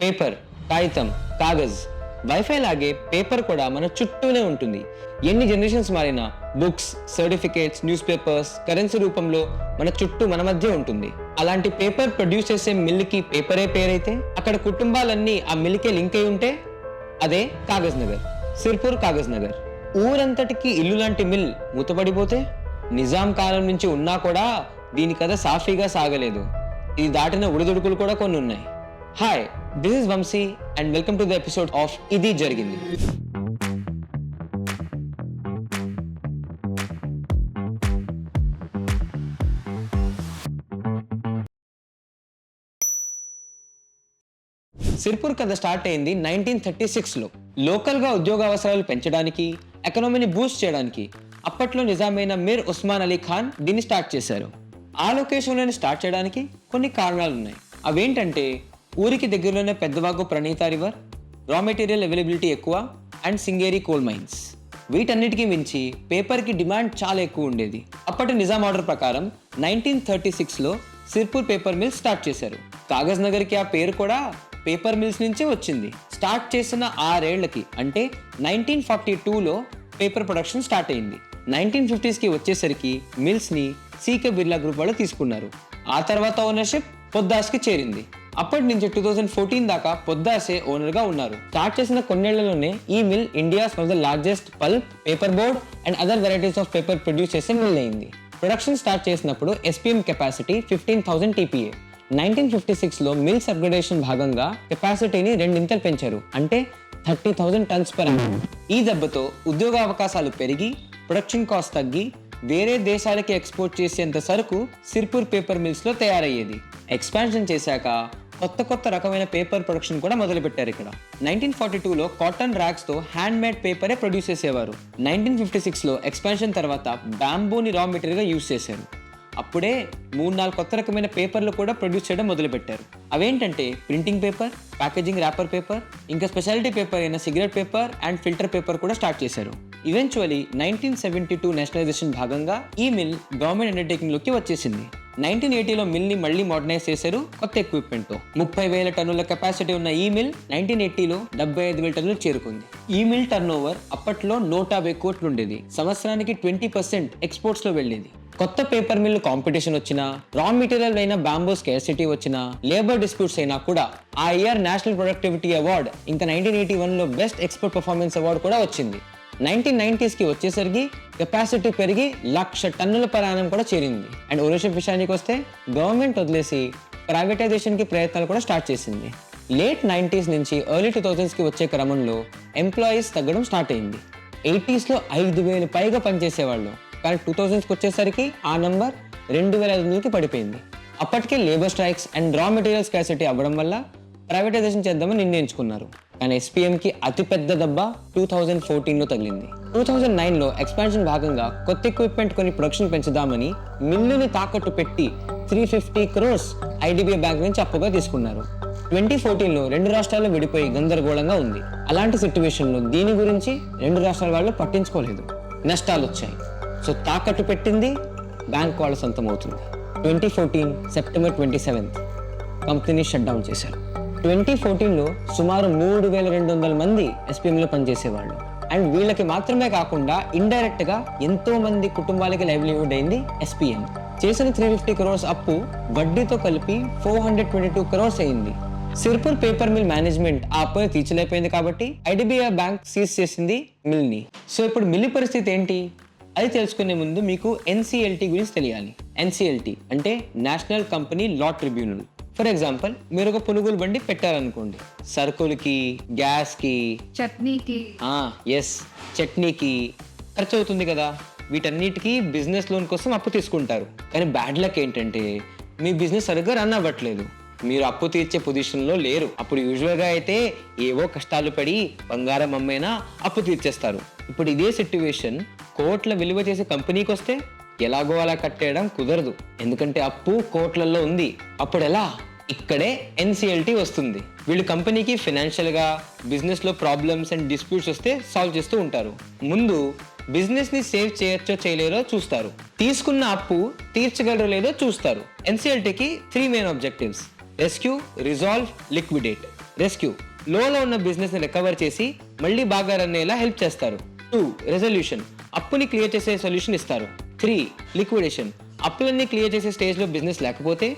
Paper, కాగితం, Kagaz. Wifi లాగే paper కూడా మన చుట్టూనే ఉంటుంది. ఎన్ని జనరేషన్స్ మారినా books, certificates, news papers currency రూపంలో మన చుట్టూ మన మధ్య ఉంటుంది. అలాంటి పేపర్ ప్రొడ్యూస్ చేసే మిల్లుకి పేపరే పేరైతే అక్కడ కుటుంబాలన్నీ ఆ మిల్లుకే లింక్ అయి ఉంటే అదే కాగజ్ నగర్, సిర్పూర్ కాగజ్ నగర్. ఊరంతటికి ఇల్లు లాంటి మిల్ మూతపడిపోతే నిజాం కాలం నుంచి ఉన్నా కూడా దీని కథ సాఫీగా సాగలేదు. ఇది దాటిన ఉడిదుడుకులు కూడా కొన్ని ఉన్నాయి. Hi, this is Vamshi and welcome to the episode of ఇది జరిగింది. సిర్పూర్ కథ స్టార్ట్ అయింది 1936లో. లోకల్గా ఉద్యోగ అవసరాలు పెంచడానికి, ఎకనామీని బూస్ట్ చేయడానికి అప్పట్లో నిజామైన మీర్ ఉస్మాన్ అలీ ఖాన్ దీన్ని స్టార్ట్ చేశారు. ఆ లొకేషన్లోనే స్టార్ట్ చేయడానికి కొన్ని కారణాలు ఉన్నాయి. అవేంటంటే ఊరికి దగ్గరలోనే పెద్దవాగు Praneetha river, raw material availability ఎక్కువ అండ్ సింగేరి కోల్ మైన్స్. వీటన్నిటికీ మించి పేపర్కి డిమాండ్ చాలా ఎక్కువ ఉండేది. అప్పటి నిజాం ఆర్డర్ ప్రకారం 1936లో సిర్పూర్ పేపర్ మిల్ స్టార్ట్ చేశారు. కాగజ్ నగర్కి ఆ పేరు కూడా పేపర్ మిల్స్ నుంచే వచ్చింది. స్టార్ట్ చేసిన 6 ఏళ్లకి అంటే 1942లో పేపర్ ప్రొడక్షన్ స్టార్ట్ అయింది. 1950స్కి వచ్చేసరికి మిల్స్ని సీకే బిర్లా గ్రూప్ వాళ్ళు తీసుకున్నారు. ఆ తర్వాత ఓనర్షిప్ పొద్దాస్కి చేరింది. అప్పటి నుంచి 2014 దాకా పొద్దాసే ఓనర్గా ఉన్నారు. స్టార్ట్ చేసిన కొన్నేళ్లలోనే ఈ mill India's one of the largest pulp, paper board and other varieties of paper produce చేసే మిల్ అయింది. ప్రొడక్షన్ స్టార్ట్ చేసినప్పుడు SPM కెపాసిటీ 15,000 TPA. 1956లో మిల్స్ అప్గ్రేడేషన్ భాగంగా కెపాసిటీని 2 ఇంతలు పెంచారు, అంటే 30,000 టన్స్ పర్ annum. ఈ దెబ్బతో ఉద్యోగ అవకాశాలు పెరిగి ప్రొడక్షన్ కాస్ట్ తగ్గి వేరే దేశాలకి ఎక్స్పోర్ట్ చేసేంత సరుకు సిర్పూర్ పేపర్ మిల్స్లో తయారయ్యేది. ఎక్స్పాన్షన్ చేశాక కొత్త రకమైన పేపర్ ప్రొడక్షన్ కూడా మొదలుపెట్టారు ఇక్కడ. 1942లో కాటన్ ర్యాక్స్తో హ్యాండ్ మేడ్ పేపరే ప్రొడ్యూస్ చేసేవారు. 1956లో ఎక్స్పాన్షన్ తర్వాత బ్యాంబూని రా మెటీరియల్గా యూజ్ చేశారు. అప్పుడే 3-4 కొత్త రకమైన పేపర్లు కూడా ప్రొడ్యూస్ చేయడం మొదలుపెట్టారు. అవేంటంటే printing paper, packaging wrapper paper, ఇంకా స్పెషాలిటీ పేపర్ అయిన cigarette paper and filter paper కూడా స్టార్ట్ చేశారు. ఈవెన్చువలీ 1972 నేషనలైజేషన్ భాగంగా ఈ మిల్ గవర్నమెంట్ అండర్టేకింగ్లోకి వచ్చేసింది. 1980లో మిల్ని మళ్ళీ మోడర్నైజ్ చేశారు కొత్త ఎక్విప్మెంట్తో. 30,000 టన్నుల కెపాసిటీ ఉన్న ఈ మిల్ 1980లో 75,000 టన్నులు చేరుకుంది. ఈ మిల్ టర్న్ ఓవర్ అప్పట్లో 150 కోట్లు ఉండేది. సంవత్సరానికి 20% ఎక్స్పోర్ట్స్లో వెళ్ళేది. కొత్త పేపర్ మిల్ కాంపిటీషన్ వచ్చినా, రా మెటీరియల్ అయిన బ్యాంబూ స్కేర్సిటీ వచ్చినా, లేబర్ డిస్ప్యూట్స్ అయినా కూడా ఆ ఇయర్ నేషనల్ ప్రొడక్టివిటీ అవార్డ్, ఇంకా 1981లో బెస్ట్ ఎక్స్పోర్ట్ పర్ఫార్మెన్స్ అవార్డు కూడా వచ్చింది. 1990స్కి వచ్చేసరికి కెపాసిటీ పెరిగి 1,00,000 టన్నుల పర్ యానం కూడా చేరింది. అండ్ ఓనర్షిప్ విషయానికి వస్తే గవర్నమెంట్ వదిలేసి ప్రైవేటైజేషన్కి ప్రయత్నాలు కూడా స్టార్ట్ చేసింది. లేట్ 90s నుంచి ఎర్లీ 2000స్కి వచ్చే క్రమంలో ఎంప్లాయీస్ తగ్గడం స్టార్ట్ అయింది. 80స్లో 5,000 పైగా పనిచేసేవాళ్ళు, కానీ 2000స్కి వచ్చేసరికి ఆ నంబర్ 2,500కి పడిపోయింది. అప్పటికే labour strikes and raw material scarcity అవ్వడం వల్ల ప్రైవేటైజేషన్ చేద్దామని నిర్ణయించుకున్నారు. కానీ SPMకి అతిపెద్ద దెబ్బ 2014లో తగిలింది. 2009లో ఎక్స్పాన్షన్ భాగంగా కొత్త ఎక్విప్మెంట్ కొని ప్రొడక్షన్ పెంచుదామని మిల్లుని తాకట్టు పెట్టి 350 crores IDBI బ్యాంక్ నుంచి అప్పుగా తీసుకున్నారు. 2014లో 2 రాష్ట్రాలు విడిపోయి గందరగోళంగా ఉంది. అలాంటి సిచ్యువేషన్లో దీని గురించి 2 రాష్ట్రాల వాళ్ళు పట్టించుకోలేదు. నష్టాలు వచ్చాయి. సో తాకట్టు పెట్టింది బ్యాంక్ వాళ్ళ సొంతం అవుతుంది. 2014 సెప్టెంబర్ 27 కంపెనీని షట్ డౌన్ చేశారు. 2014లో సుమారు 3,200 మంది SPMలో పనిచేసేవాళ్ళు. అండ్ వీళ్ళకి మాత్రమే కాకుండా ఇండైరెక్ట్గా ఎంతో మంది కుటుంబాలకి లైవ్లీహుడ్ అయింది SPM. చేసిన 350 crores అప్పు వడ్డీతో కలిపి 422 crores అయింది. సిర్పూర్ పేపర్ మిల్ మేనేజ్మెంట్ ఆ అప్పుని తీర్చలేకపోయింది కాబట్టి IDBI బ్యాంక్ సీజ్ చేసింది మిల్ని. సో ఇప్పుడు మిల్ పరిస్థితి ఏంటి అది తెలుసుకునే ముందు మీకు NCLT గురించి తెలియాలి. NCLT అంటే national company law tribunal. For example, మీరు ఒక పునుగులు బండి పెట్టారనుకోండి, సరుకులకి, గ్యాస్కి, చట్నీకి, చట్నీకి ఖర్చు అవుతుంది కదా. వీటన్నిటికీ బిజినెస్ లోన్ కోసం అప్పు తీసుకుంటారు. కానీ బ్యాడ్ లక్ ఏంటంటే మీ బిజినెస్ సరిగ్గా రన్ అవ్వట్లేదు, మీరు అప్పు తీర్చే పొజిషన్లో లేరు. అప్పుడు యూజువల్గా అయితే ఏవో కష్టాలు పడి బంగారం అమ్మైనా అప్పు తీర్చేస్తారు. ఇప్పుడు ఇదే సిట్యువేషన్ కోట్ల విలువ చేసే కంపెనీకి వస్తే ఎలాగో అలా కట్టేయడం కుదరదు, ఎందుకంటే అప్పు కోట్లలో ఉంది. అప్పుడు ఎలా? ఇక్కడే NCLT వస్తుంది. వీళ్ళు కంపెనీకి ఫైనాన్షియల్గా, బిజినెస్లో ప్రాబ్లమ్స్ అండ్ డిస్ప్యూట్స్ వస్తే సాల్వ్ చేస్తూ ఉంటారు. ముందు బిజినెస్ని సేవ్ చేయొచ్చో చేయలేరో చూస్తారు, తీసుకున్న అప్పు తీర్చగలరో లేదో చూస్తారు. NCLTకి 3 main objectives: rescue, resolve, liquidate. Rescue, లోలో ఉన్న బిజినెస్ని రికవర్ చేసి మళ్ళీ బాగా రన్ అయ్యేలా హెల్ప్ చేస్తారు. 2 రెజల్యూషన్, అప్పుని క్లియర్ చేసే సొల్యూషన్ ఇస్తారు. 3 లిక్విడేషన్, అప్పులన్నీ క్లియర్ చేసే స్టేజ్లో బిజినెస్ లేకపోతే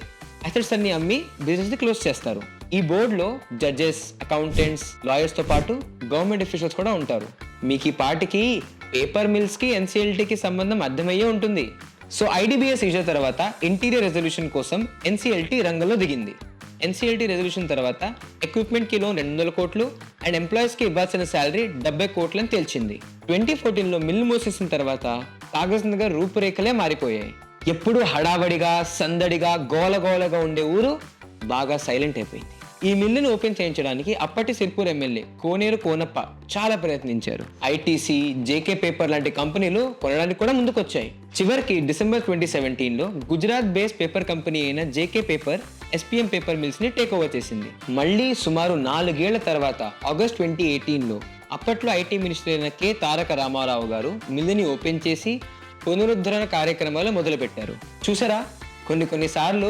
అసెట్స్ అన్ని అమ్మి బిజినెస్ని క్లోజ్ చేస్తారు. ఈ బోర్డులో జడ్జెస్, అకౌంటెంట్స్, లాయర్స్తో పాటు గవర్నమెంట్ అఫీషియల్స్ కూడా ఉంటారు. మీకు ఈ పార్టీకి పేపర్ మిల్స్కి ఎన్సీఎల్టీకి సంబంధం అర్థమయ్యే ఉంటుంది. సో ఐడిబిఐ సీజర్ తర్వాత ఇంటీరియర్ రెజల్యూషన్ కోసం ఎన్సీఎల్టీ రంగంలో దిగింది. ఎన్సీఎల్టీ రెజల్యూషన్ తర్వాత ఎక్విప్మెంట్కి లోన్ 200 కోట్లు అండ్ ఎంప్లాయీస్కి ఇవ్వాల్సిన శాలరీ 70 కోట్లు అని తేల్చింది. 2014లో మిల్లు మూసేసిన తర్వాత కాగజ్ నగర్ రూపురేఖలే మారిపోయాయి. ఎప్పుడు హడావడిగా, సందడిగా, గోలగోలగా ఉండే ఊరు బాగా సైలెంట్ అయిపోయింది. ఈ మిల్లును ఓపెన్ చేయించడానికి అప్పటి సిర్పూర్ ఎమ్మెల్యే కోనేరు కోనప్ప చాలా ప్రయత్నించారు. ఐటీసీ, జేకే పేపర్ లాంటి కంపెనీలు కొనడానికి కూడా ముందుకొచ్చాయి. చివరికి డిసెంబర్ 2017లో గుజరాత్ బేస్ పేపర్ కంపెనీ అయిన JK paper SPM paper mills ని టేక్ ఓవర్ చేసింది. మళ్ళీ సుమారు 4 ఏళ్ల తర్వాత ఆగస్ట్ 2018లో అప్పట్లో ఐటీ మినిస్టర్ అయిన కె తారక రామారావు గారు మిల్లుని ఓపెన్ చేసి పునరుద్ధరణ కార్యక్రమాలు మొదలుపెట్టారు. చూసారా, కొన్నిసార్లు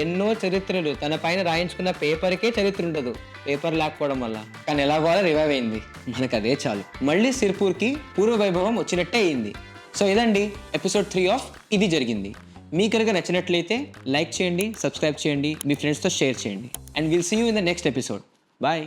ఎన్నో చరిత్రలు తన పైన రాయించుకున్న పేపర్కే చరిత్ర ఉండదు, పేపర్ లేకపోవడం వల్ల. కానీ ఎలాగో రివైవ్ అయింది, మనకు అదే చాలు. మళ్ళీ సిర్పూర్కి పూర్వ వైభవం వచ్చినట్టే అయింది. సో ఇదండి ఎపిసోడ్ 3 ఆఫ్ ఇది జరిగింది. మీకు కనుక నచ్చినట్లయితే లైక్ చేయండి, సబ్స్క్రైబ్ చేయండి, మీ ఫ్రెండ్స్తో షేర్ చేయండి. And will see you in the next episode. Bye.